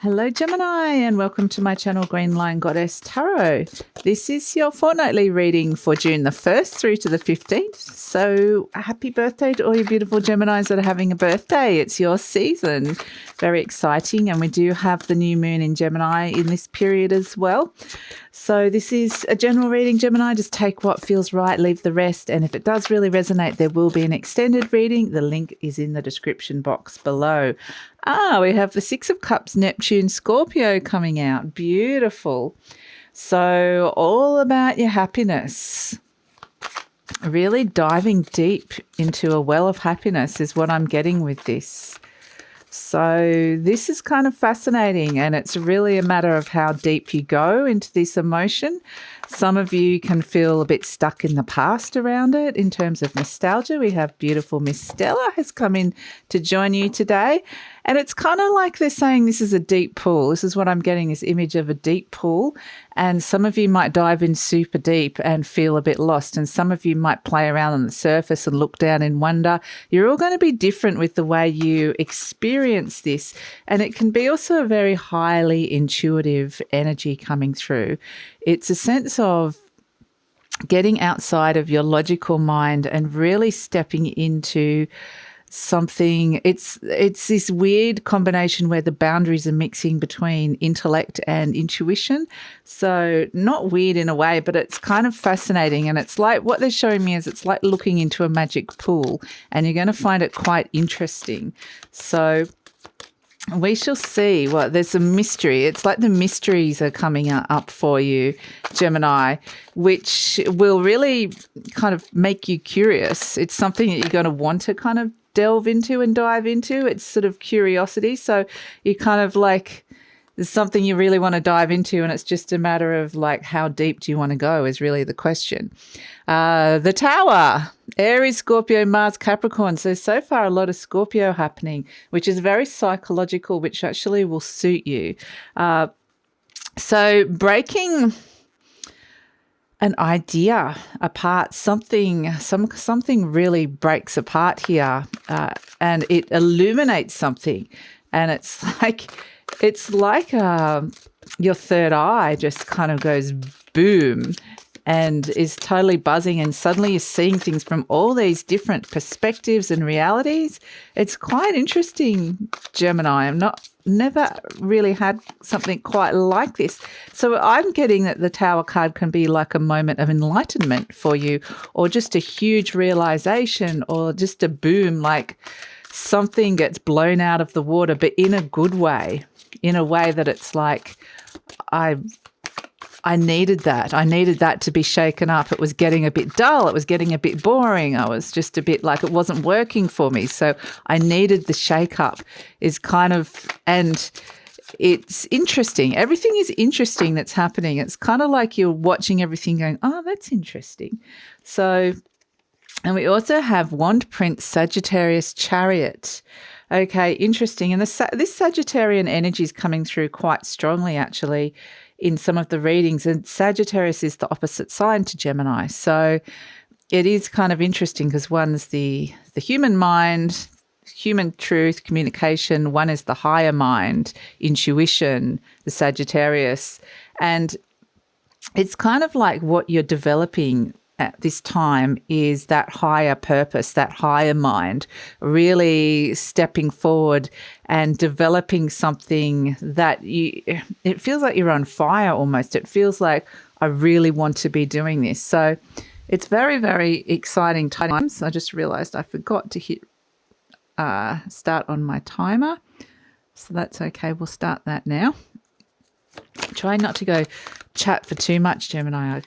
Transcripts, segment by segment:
Hello Gemini and welcome to my channel GreenLion Goddess Tarot. This is your fortnightly reading for June the 1st through to the 15th. So happy birthday to all you beautiful Geminis that are having a birthday. It's your season. Very exciting, and we do have the new moon in Gemini in this period as well. So this is a general reading, Gemini. Just take what feels right, leave the rest. And if it does really resonate, there will be an extended reading. The link is in the description box below. We have the Six of Cups, Neptune, Scorpio coming out. Beautiful. So all about your happiness. Really diving deep into a well of happiness is what I'm getting with this. So this is kind of fascinating, and it's really a matter of how deep you go into this emotion. Some of you can feel a bit stuck in the past around it in terms of nostalgia. We have beautiful Miss Stella has come in to join you today. And it's kind of like they're saying this is a deep pool. This is what I'm getting, this image of a deep pool. And some of you might dive in super deep and feel a bit lost. And some of you might play around on the surface and look down in wonder. You're all going to be different with the way you experience this. And it can be also a very highly intuitive energy coming through. It's a sense of getting outside of your logical mind and really stepping into something. It's this weird combination where the boundaries are mixing between intellect and intuition. So not weird in a way, but it's kind of fascinating. And it's like what they're showing me is it's like looking into a magic pool, and you're going to find it quite interesting. So we shall see. Well, there's a mystery. It's like the mysteries are coming up for you, Gemini, which will really kind of make you curious. It's something that you're going to want to kind of delve into and dive into. It's sort of curiosity. So you kind of like, there's something you really want to dive into, and it's just a matter of like, how deep do you want to go is really the question. The Tower, Aries, Scorpio, Mars, Capricorn. So far a lot of Scorpio happening, which is very psychological, which actually will suit you. So breaking an idea apart, something really breaks apart here, and it illuminates something, and it's like your third eye just kind of goes boom and is totally buzzing, and suddenly you're seeing things from all these different perspectives and realities. It's quite interesting, Gemini. Never really had something quite like this. So I'm getting that the Tower card can be like a moment of enlightenment for you, or just a huge realization, or just a boom, like something gets blown out of the water, but in a good way, in a way that it's like, I needed that. I needed that to be shaken up. It was getting a bit dull. It was getting a bit boring. I was just a bit like it wasn't working for me. So I needed the shake up is kind of, and it's interesting. Everything is interesting that's happening. It's kind of like you're watching everything going, oh, that's interesting. So, and we also have Wand Prince, Sagittarius, Chariot. Okay, interesting. And this Sagittarian energy is coming through quite strongly, actually, in some of the readings. And Sagittarius is the opposite sign to Gemini. So it is kind of interesting because one's the human mind, human truth, communication. One is the higher mind, intuition, the Sagittarius. And it's kind of like what you're developing at this time is that higher purpose, that higher mind, really stepping forward and developing something that it feels like you're on fire almost. It feels like I really want to be doing this. So it's very, very exciting times. I just realized I forgot to hit start on my timer. So that's okay. We'll start that now. Try not to go chat for too much, Gemini.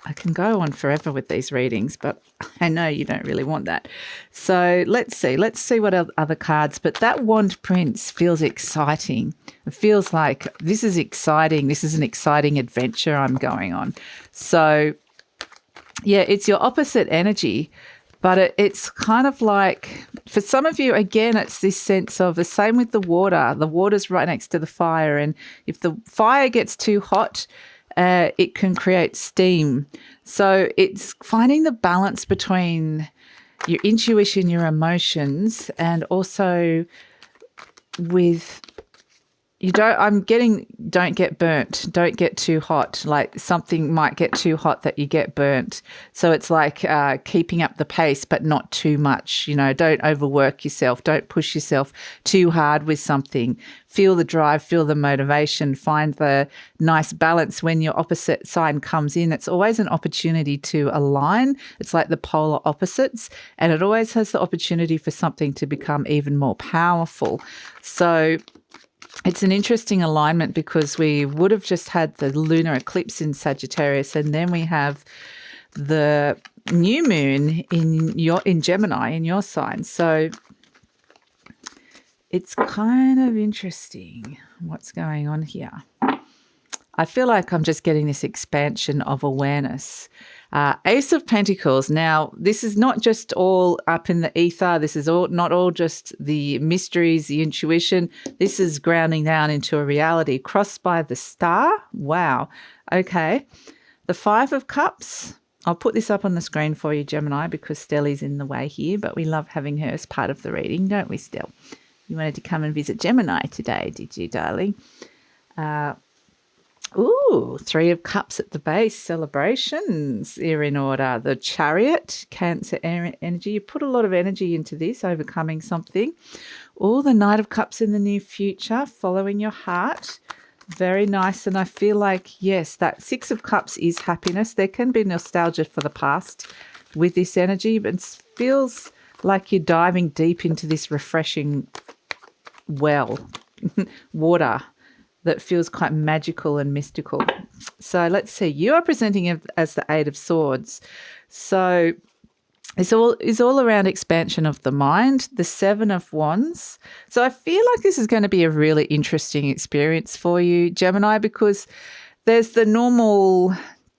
I can go on forever with these readings, but I know you don't really want that. So let's see what other cards. But that Wand Prince feels exciting. It feels like this is exciting. This is an exciting adventure I'm going on. So yeah, it's your opposite energy, but it's kind of like, for some of you, again, it's this sense of the same with the water. The water's right next to the fire, and if the fire gets too hot, it can create steam. So it's finding the balance between your intuition, your emotions, and also with, I'm getting, don't get burnt, don't get too hot. Like something might get too hot that you get burnt. So it's like keeping up the pace, but not too much. You know, don't overwork yourself. Don't push yourself too hard with something. Feel the drive, feel the motivation, find the nice balance when your opposite sign comes in. It's always an opportunity to align. It's like the polar opposites, and it always has the opportunity for something to become even more powerful. So it's an interesting alignment because we would have just had the lunar eclipse in Sagittarius, and then we have the new moon in Gemini in your sign. So it's kind of interesting what's going on here. I feel like I'm just getting this expansion of awareness. Ace of Pentacles. Now, this is not just all up in the ether. This is not all just the mysteries, the intuition. This is grounding down into a reality. Crossed by the star. Wow. Okay. The Five of Cups. I'll put this up on the screen for you, Gemini, because Stelly's in the way here, but we love having her as part of the reading, don't we, Stell? You wanted to come and visit Gemini today, did you, darling? Three of Cups at the base. Celebrations are in order. The Chariot, Cancer energy. You put a lot of energy into this, overcoming something. The Knight of Cups in the near future, following your heart. Very nice. And I feel like, yes, that Six of Cups is happiness. There can be nostalgia for the past with this energy, but it feels like you're diving deep into this refreshing water that feels quite magical and mystical. So let's see. You are presenting as the Eight of Swords. So it's all around expansion of the mind. The Seven of Wands. So I feel like this is going to be a really interesting experience for you, Gemini, because there's the normal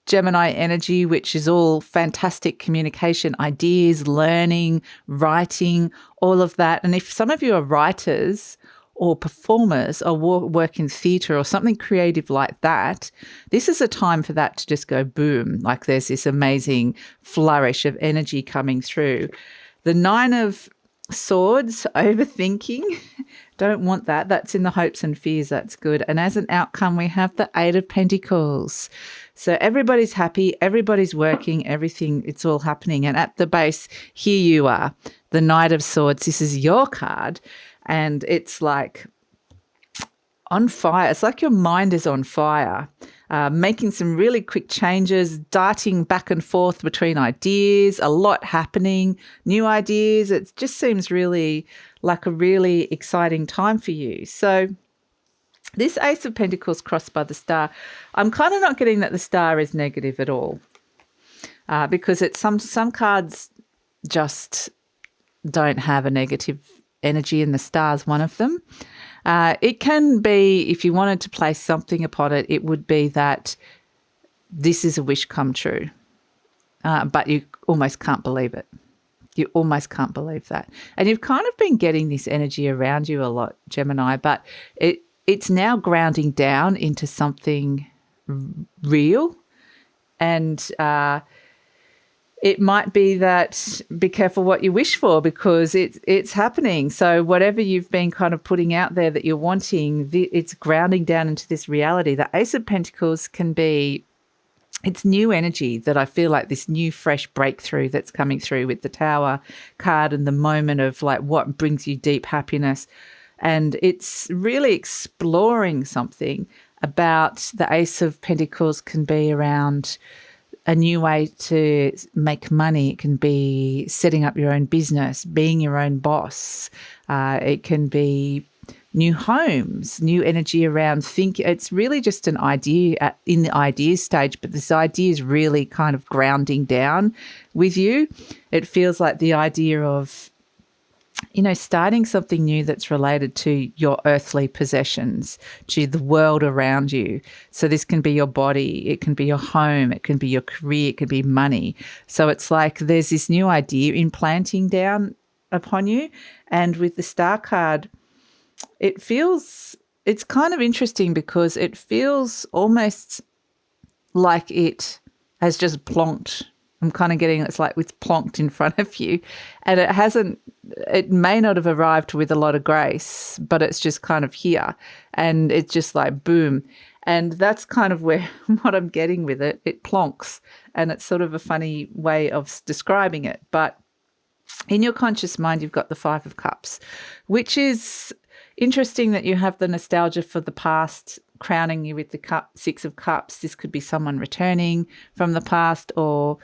Gemini energy, which is all fantastic communication, ideas, learning, writing, all of that. And if some of you are writers or performers or work in theatre or something creative like that, this is a time for that to just go boom. Like there's this amazing flourish of energy coming through. The Nine of Swords, overthinking. Don't want that. That's in the hopes and fears. That's good. And as an outcome, we have the Eight of Pentacles. So everybody's happy, everybody's working, everything, it's all happening. And at the base, here you are, the Knight of Swords. This is your card. And it's like on fire. It's like your mind is on fire, making some really quick changes, darting back and forth between ideas, a lot happening, new ideas. It just seems really like a really exciting time for you. So this Ace of Pentacles crossed by the star, I'm kind of not getting that the star is negative at all, because it's some cards just don't have a negative energy, and the star's one of them. It can be, if you wanted to place something upon it, it would be that this is a wish come true, but you almost can't believe it. You almost can't believe that. And you've kind of been getting this energy around you a lot, Gemini, but it's now grounding down into something real. And it might be that be careful what you wish for, because it's happening. So whatever you've been kind of putting out there that you're wanting, it's grounding down into this reality. The Ace of Pentacles can be, it's new energy that I feel like this new fresh breakthrough that's coming through with the Tower card and the moment of like what brings you deep happiness. And it's really exploring something about the Ace of Pentacles can be around a new way to make money. It can be setting up your own business, being your own boss. It can be new homes, new energy around thinking. It's really just an idea in the idea stage, but this idea is really kind of grounding down with you. It feels like the idea of, starting something new that's related to your earthly possessions, to the world around you. So this can be your body, it can be your home, it can be your career, it can be money. So it's like there's this new idea implanting down upon you. And with the Star card, it's kind of interesting because it feels almost like it has just plonked I'm kind of getting it's like it's plonked in front of you, and it may not have arrived with a lot of grace, but it's just kind of here, and it's just like boom. And that's kind of where what I'm getting with it. It plonks, and it's sort of a funny way of describing it. But in your conscious mind, you've got the Five of Cups, which is interesting that you have the nostalgia for the past crowning you with the Six of Cups. This could be someone returning from the past, or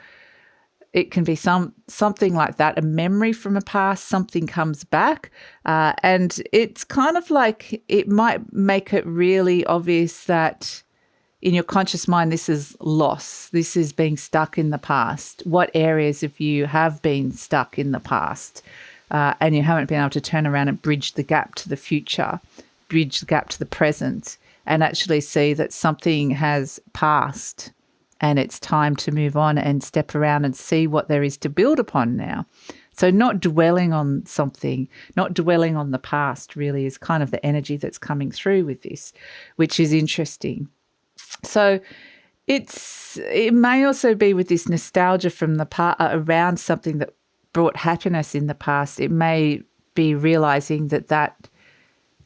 it can be something like that, a memory from a past, something comes back. And it's kind of like it might make it really obvious that in your conscious mind, this is loss. This is being stuck in the past. What areas of you have been stuck in the past and you haven't been able to turn around and bridge the gap to the future, bridge the gap to the present, and actually see that something has passed and it's time to move on and step around and see what there is to build upon now. So not dwelling on something, not dwelling on the past really is kind of the energy that's coming through with this, which is interesting. So it may also be with this nostalgia from the past around something that brought happiness in the past. It may be realizing that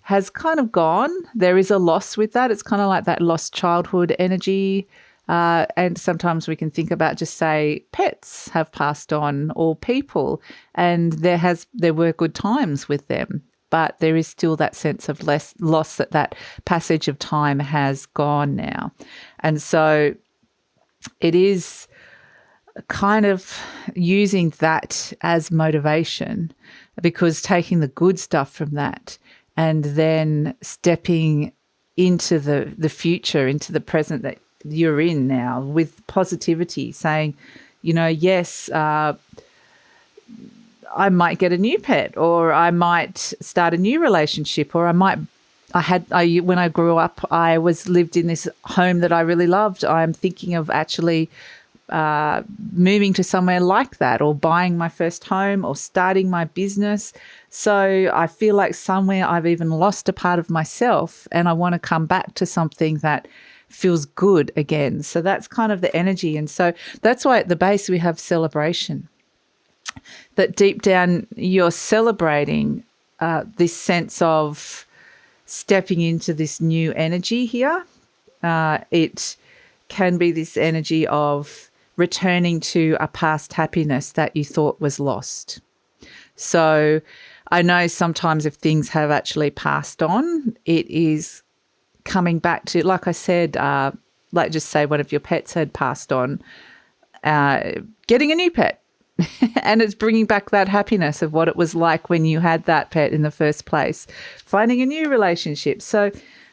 has kind of gone. There is a loss with that. It's kind of like that lost childhood energy. And sometimes we can think about just say pets have passed on or people, and there were good times with them, but there is still that sense of loss that passage of time has gone now. And so it is kind of using that as motivation, because taking the good stuff from that and then stepping into the future, into the present that you're in now with positivity, saying, yes, I might get a new pet, or I might start a new relationship, or when I grew up, I lived in this home that I really loved. I'm thinking of actually moving to somewhere like that, or buying my first home, or starting my business. So I feel like somewhere I've even lost a part of myself, and I want to come back to something that feels good again. So that's kind of the energy. And so that's why at the base we have celebration. That deep down you're celebrating this sense of stepping into this new energy here. It can be this energy of returning to a past happiness that you thought was lost. So I know sometimes if things have actually passed on, it is coming back to, like I said, like just say one of your pets had passed on, getting a new pet. And it's bringing back that happiness of what it was like when you had that pet in the first place, finding a new relationship. So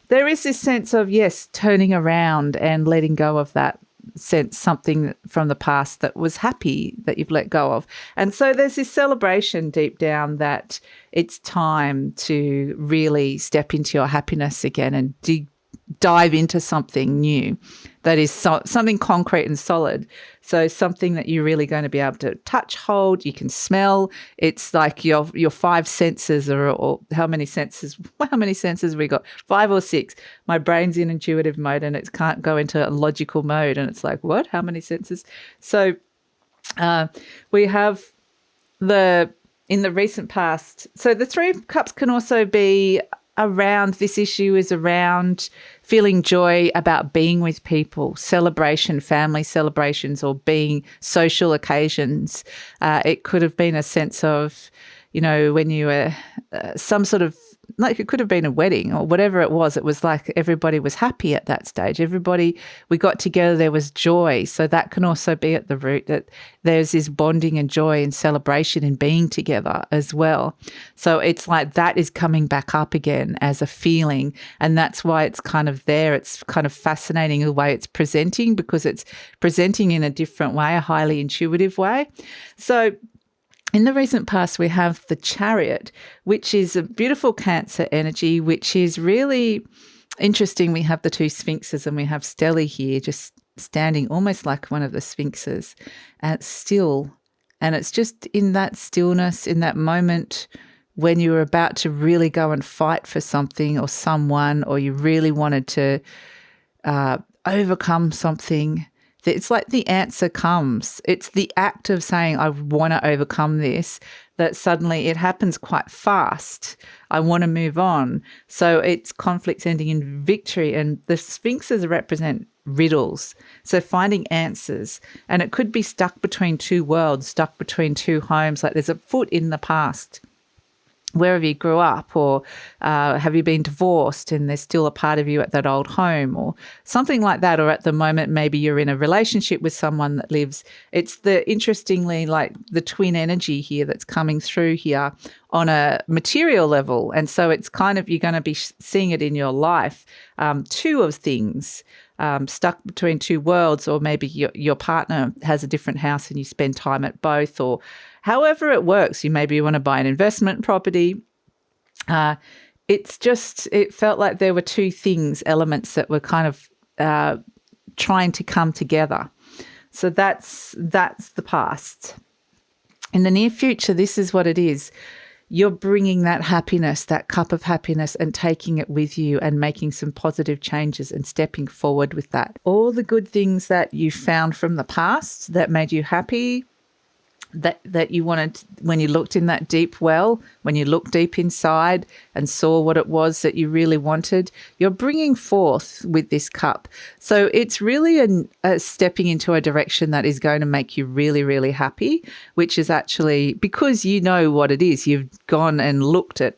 there is this sense of, yes, turning around and letting go of that sense, something from the past that was happy that you've let go of. And so there's this celebration deep down that it's time to really step into your happiness again and dive into something new that is something concrete and solid. So something that you're really going to be able to touch, hold, you can smell. It's like your five senses, or how many senses we got? 5 or 6. My brain's in intuitive mode and it can't go into a logical mode. And it's like, what? How many senses? So we have in the recent past. So the 3 of Cups can also be around, this issue is around feeling joy about being with people, celebration, family celebrations, or being social occasions. It could have been a sense of, when you were some sort of, like it could have been a wedding or whatever it was like everybody was happy at that stage. We got together, there was joy. So that can also be at the root, that there's this bonding and joy and celebration in being together as well. So it's like that is coming back up again as a feeling. And that's why it's kind of there. It's kind of fascinating the way it's presenting, because it's presenting in a different way, a highly intuitive way. So in the recent past, we have the Chariot, which is a beautiful Cancer energy, which is really interesting. We have the 2 Sphinxes and we have Stella here just standing almost like one of the Sphinxes, and it's still. And it's just in that stillness, in that moment when you were about to really go and fight for something or someone, or you really wanted to overcome something, It's like the answer comes. It's the act of saying, I want to overcome this, that suddenly it happens quite fast. I want to move on. So it's conflicts ending in victory. And the sphinxes represent riddles. So finding answers. And it could be stuck between two worlds, stuck between two homes, like there's a foot in the past. Wherever you grew up, or have you been divorced and there's still a part of you at that old home, or something like that. Or at the moment, maybe you're in a relationship with someone that lives. It's interestingly, like the twin energy here that's coming through here on a material level. And so it's kind of, you're going to be seeing it in your life. Two of things. Stuck between two worlds, or maybe your partner has a different house and you spend time at both, or however it works. You maybe want to buy an investment property. It felt like there were two elements that were kind of trying to come together. So that's the past. In the near future, this is what it is. You're bringing that happiness, that cup of happiness, and taking it with you and making some positive changes and stepping forward with that. All the good things that you found from the past that made you happy, that you wanted when you looked in that deep well, when you looked deep inside and saw what it was that you really wanted, you're bringing forth with this cup. So it's really a stepping into a direction that is going to make you really, really happy, which is actually because you know what it is. You've gone and looked at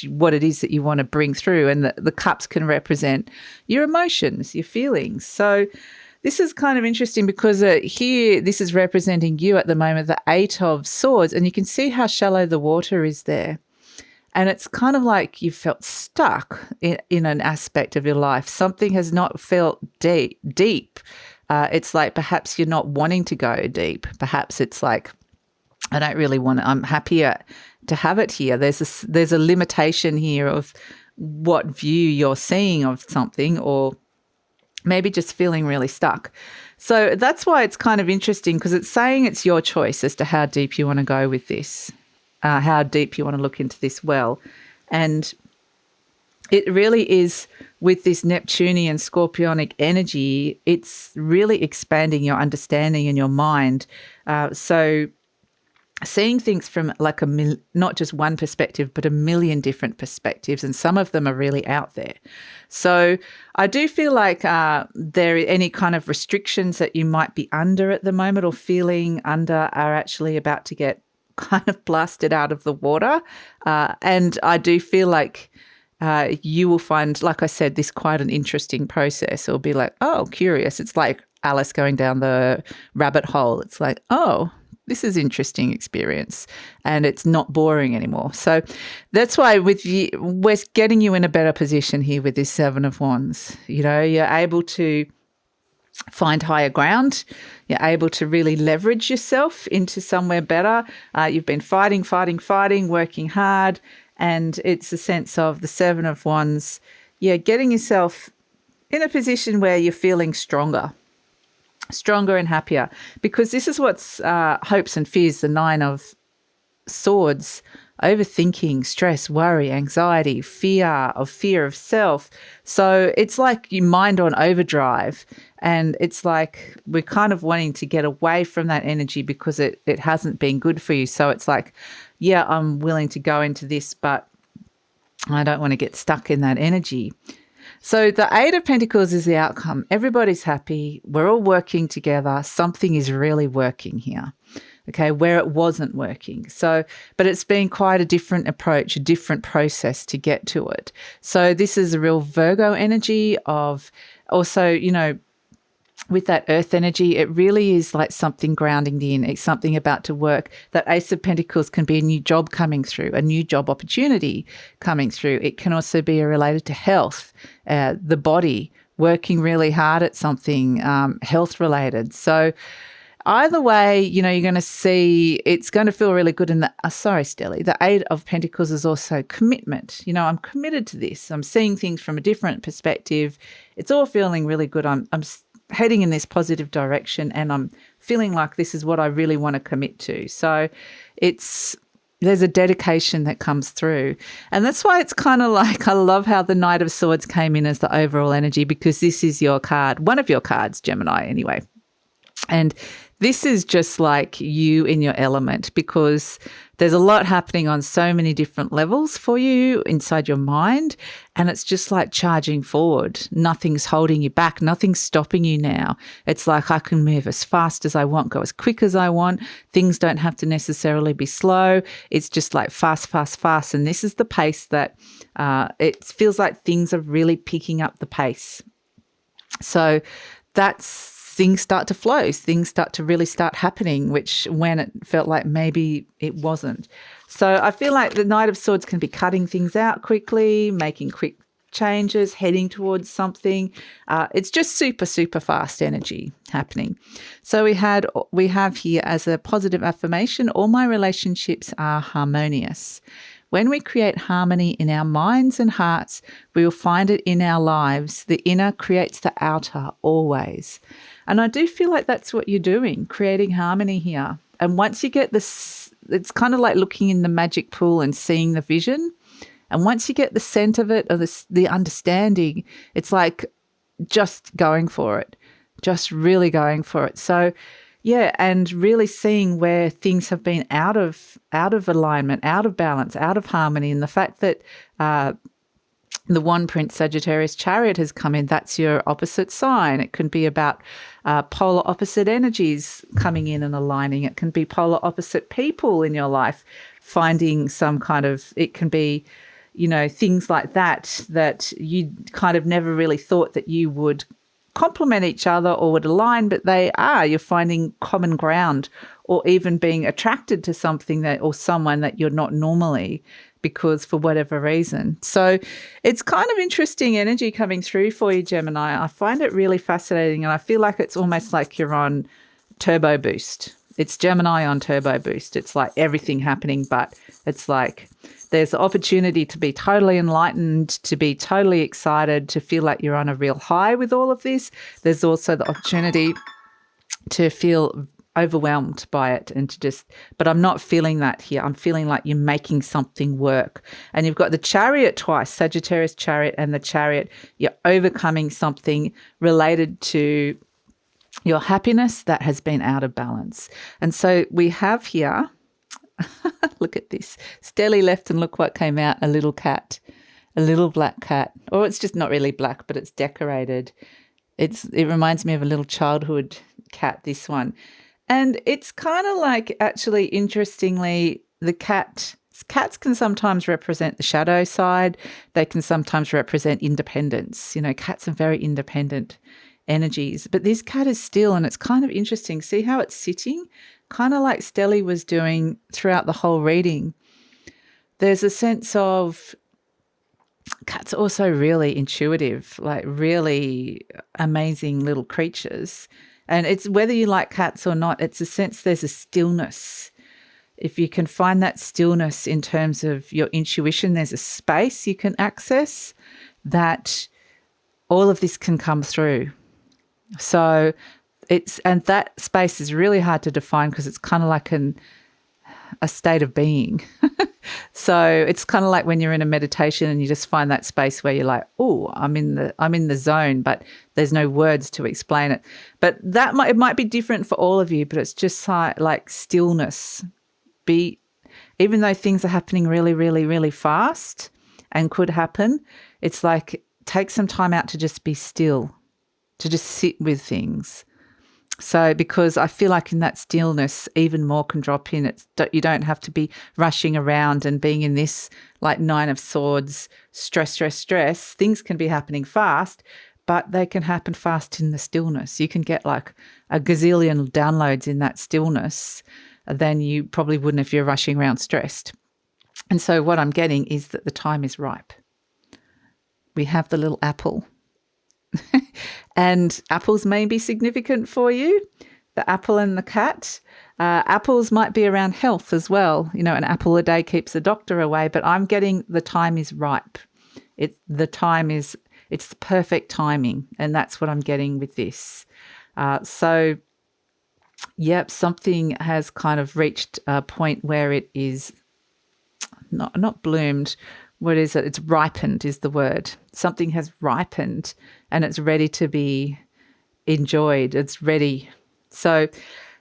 what it is that you want to bring through, and the cups can represent your emotions, your feelings. So this is kind of interesting because here this is representing you at the moment, the 8 of Swords, and you can see how shallow the water is there. And it's kind of like you felt stuck in an aspect of your life. Something has not felt deep. It's like perhaps you're not wanting to go deep. Perhaps it's like, I don't really want to, I'm happier to have it here. There's a limitation here of what view you're seeing of something, or maybe just feeling really stuck. So that's why it's kind of interesting, because it's saying it's your choice as to how deep you want to go with this, how deep you want to look into this well. And it really is, with this Neptunian Scorpionic energy, it's really expanding your understanding in your mind. So seeing things from like not just one perspective, but a million different perspectives, and some of them are really out there. So I do feel like there are any kind of restrictions that you might be under at the moment or feeling under are actually about to get kind of blasted out of the water. And I do feel like you will find, like I said, this quite an interesting process. It'll be like, oh, curious. It's like Alice going down the rabbit hole. It's like, oh, this is interesting experience, and it's not boring anymore. So that's why we're getting you in a better position here with this 7 of Wands. You know, you're able to find higher ground. You're able to really leverage yourself into somewhere better. You've been fighting, working hard, and it's a sense of the 7 of Wands, getting yourself in a position where you're feeling stronger and happier, because this is what's hopes and fears, the 9 of Swords, overthinking, stress, worry, anxiety, fear of self. So it's like your mind on overdrive, and it's like we're kind of wanting to get away from that energy because it hasn't been good for you. So it's like, I'm willing to go into this, but I don't want to get stuck in that energy. So the 8 of Pentacles is the outcome. Everybody's happy. We're all working together. Something is really working here, okay, where it wasn't working. So, but it's been quite a different approach, a different process to get to it. So this is a real Virgo energy of also, with that earth energy, it really is like something grounding in. It's something about to work. That Ace of Pentacles can be a new job coming through, a new job opportunity coming through. It can also be related to health, the body, working really hard at something health related. So either way, you're going to see it's going to feel really good. In the sorry, Stelly, the 8 of Pentacles is also commitment. I'm committed to this. I'm seeing things from a different perspective. It's all feeling really good. I'm heading in this positive direction, and I'm feeling like this is what I really want to commit to. So it's there's a dedication that comes through. And that's why it's kind of like, I love how the Knight of Swords came in as the overall energy, because this is your card, one of your cards, Gemini, anyway. And this is just like you in your element, because there's a lot happening on so many different levels for you inside your mind. And it's just like charging forward. Nothing's holding you back. Nothing's stopping you now. It's like I can move as fast as I want, go as quick as I want. Things don't have to necessarily be slow. It's just like fast, fast, fast. And this is the pace that it feels like things are really picking up the pace. So that's, things start to flow, things start to really start happening, which when it felt like maybe it wasn't. So I feel like the Knight of Swords can be cutting things out quickly, making quick changes, heading towards something. It's just super, super fast energy happening. So we have here as a positive affirmation, all my relationships are harmonious. When we create harmony in our minds and hearts, we will find it in our lives. The inner creates the outer always. And I do feel like that's what you're doing, creating harmony here. And once you get this, it's kind of like looking in the magic pool and seeing the vision. And once you get the scent of it, or the understanding, it's like just going for it, just really going for it. So yeah, and really seeing where things have been out of alignment, out of balance, out of harmony, and the fact that the Wand Prince Sagittarius Chariot has come in, that's your opposite sign. It can be about polar opposite energies coming in and aligning. It can be polar opposite people in your life finding some kind of, it can be, you know, things like that you kind of never really thought that you would complement each other or would align, but they are. You're finding common ground, or even being attracted to something that, or someone that you're not normally, because for whatever reason. So it's kind of interesting energy coming through for you, Gemini. I find it really fascinating, and I feel like it's almost like you're on turbo boost. It's Gemini on turbo boost. It's like everything happening, but it's like there's the opportunity to be totally enlightened, to be totally excited, to feel like you're on a real high with all of this. There's also the opportunity to feel overwhelmed by it and to just, but I'm not feeling that here. I'm feeling like you're making something work. And you've got the Chariot twice, Sagittarius Chariot and the Chariot. You're overcoming something related to your happiness that has been out of balance. And so we have here, look at this. Stelly left and look what came out, a little cat, a little black cat. Or it's just not really black, but it's decorated. It reminds me of a little childhood cat, this one. And it's kind of like, actually, interestingly, cats can sometimes represent the shadow side. They can sometimes represent independence. You know, cats are very independent energies. But this cat is still, and it's kind of interesting. See how it's sitting? Kind of like Stelly was doing throughout the whole reading. There's a sense of cats are also really intuitive, like really amazing little creatures. And it's whether you like cats or not, it's a sense there's a stillness. If you can find that stillness in terms of your intuition, there's a space you can access that all of this can come through. So and that space is really hard to define, because it's kind of like a state of being. So it's kind of like when you're in a meditation and you just find that space where you're like, oh, I'm in the zone, but there's no words to explain it. But it might be different for all of you, but it's just like stillness. Even though things are happening really, really, really fast and could happen, it's like take some time out to just be still, to just sit with things. So because I feel like in that stillness, even more can drop in. You don't have to be rushing around and being in this like Nine of Swords, stress. Things can be happening fast, but they can happen fast in the stillness. You can get like a gazillion downloads in that stillness than you probably wouldn't if you're rushing around stressed. And so what I'm getting is that the time is ripe. We have the little apple. And apples may be significant for you, the apple and the cat. Apples might be around health as well. You know, an apple a day keeps the doctor away, but I'm getting the time is ripe. It's the perfect timing, and that's what I'm getting with this. So, yep, something has kind of reached a point where it is not bloomed. What is it? It's ripened is the word. Something has ripened and it's ready to be enjoyed. It's ready. So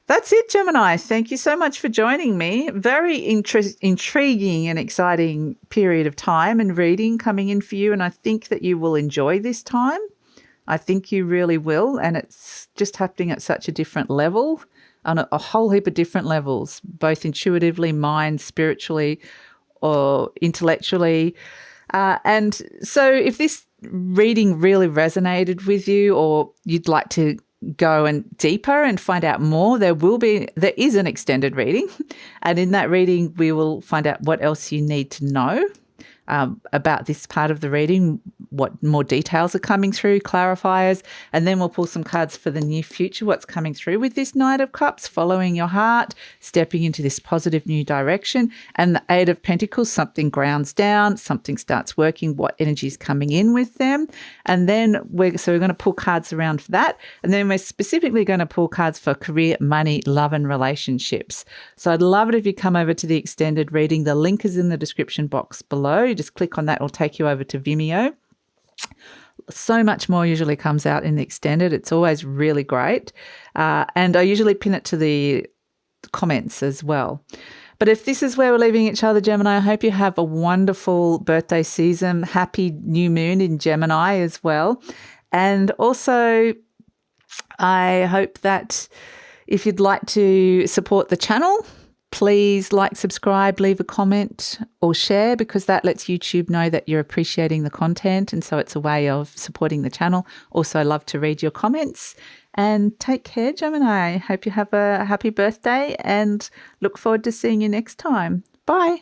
that's it, Gemini. Thank you so much for joining me. Very intriguing and exciting period of time and reading coming in for you. And I think that you will enjoy this time. I think you really will. And it's just happening at such a different level, on a whole heap of different levels, both intuitively, mind, spiritually, or intellectually. And so if this reading really resonated with you, or you'd like to go and deeper and find out more, there is an extended reading. And in that reading, we will find out what else you need to know about this part of the reading, what more details are coming through, clarifiers, and then we'll pull some cards for the near future, what's coming through with this Knight of Cups, following your heart, stepping into this positive new direction, and the Eight of Pentacles, something grounds down, something starts working, what energy is coming in with them. And then we're going to pull cards around for that, and then we're specifically going to pull cards for career, money, love, and relationships. So I'd love it if you come over to the extended reading. The link is in the description box below. You just click on that, it'll take you over to Vimeo. So much more usually comes out in the extended. It's always really great. And I usually pin it to the comments as well. But if this is where we're leaving each other, Gemini, I hope you have a wonderful birthday season. Happy new moon in Gemini as well. And also, I hope that if you'd like to support the channel, please like, subscribe, leave a comment or share, because that lets YouTube know that you're appreciating the content. And so it's a way of supporting the channel. Also, I love to read your comments. And take care, Gemini. Hope you have a happy birthday and look forward to seeing you next time. Bye.